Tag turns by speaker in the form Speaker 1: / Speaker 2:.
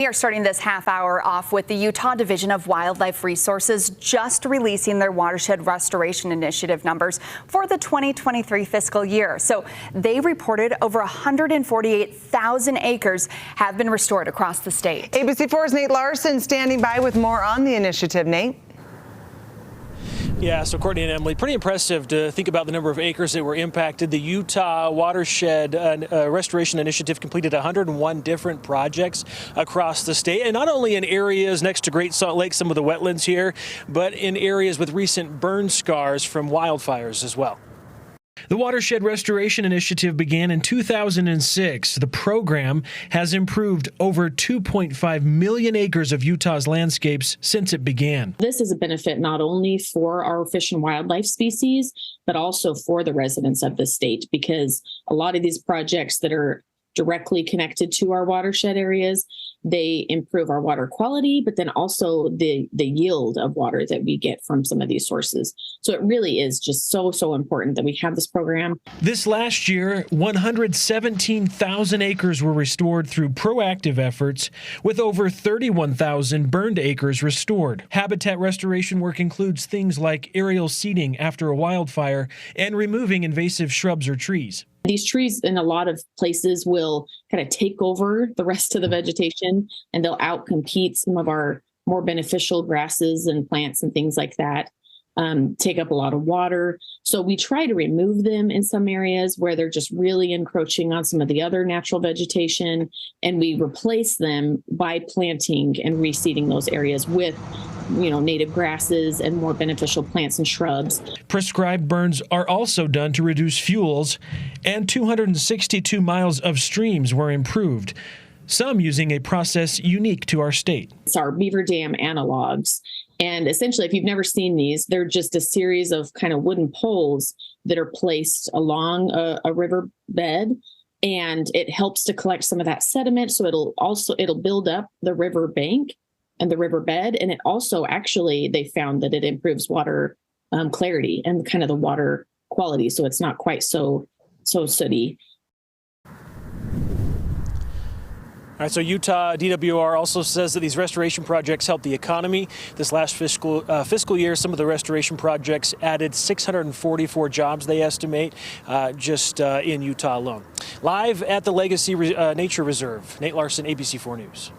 Speaker 1: We are starting this half hour off with the Utah Division of Wildlife Resources just releasing their Watershed Restoration Initiative numbers for the 2023 fiscal year. So they reported over 148,000 acres have been restored across the state.
Speaker 2: ABC4's Nate Larson standing by with more on the initiative. Nate?
Speaker 3: Yeah, so Courtney and Emily, pretty impressive to think about the number of acres that were impacted. The Utah Watershed Restoration Initiative completed 101 different projects across the state, and not only in areas next to Great Salt Lake, some of the wetlands here, but in areas with recent burn scars from wildfires as well. The Watershed Restoration Initiative began in 2006. The program has improved over 2.5 million acres of Utah's landscapes since it began.
Speaker 4: This is a benefit not only for our fish and wildlife species, but also for the residents of the state, because a lot of these projects that are directly connected to our watershed areas, they improve our water quality, but then also the yield of water that we get from some of these sources. So it really is just so important that we have this program.
Speaker 3: This last year, 117,000 acres were restored through proactive efforts, with over 31,000 burned acres restored. Habitat restoration work includes things like aerial seeding after a wildfire and removing invasive shrubs or trees.
Speaker 4: These trees in a lot of places will kind of take over the rest of the vegetation, and they'll outcompete some of our more beneficial grasses and plants and things like that, take up a lot of water. So we try to remove them in some areas where they're just really encroaching on some of the other natural vegetation, and we replace them by planting and reseeding those areas with native grasses and more beneficial plants and shrubs.
Speaker 3: Prescribed burns are also done to reduce fuels, and 262 miles of streams were improved, some using a process unique to our state.
Speaker 4: It's our beaver dam analogs. And essentially, if you've never seen these, they're just a series of kind of wooden poles that are placed along a river bed. And it helps to collect some of that sediment. So it'll build up the river bank and the riverbed, and it also they found that it improves water clarity and kind of the water quality, so it's not quite so sooty.
Speaker 3: All right, so Utah DWR also says that these restoration projects help the economy. This last fiscal year, some of the restoration projects added 644 jobs, they estimate, just in Utah alone. Live at the Legacy Nature Reserve, Nate Larson, ABC4 News.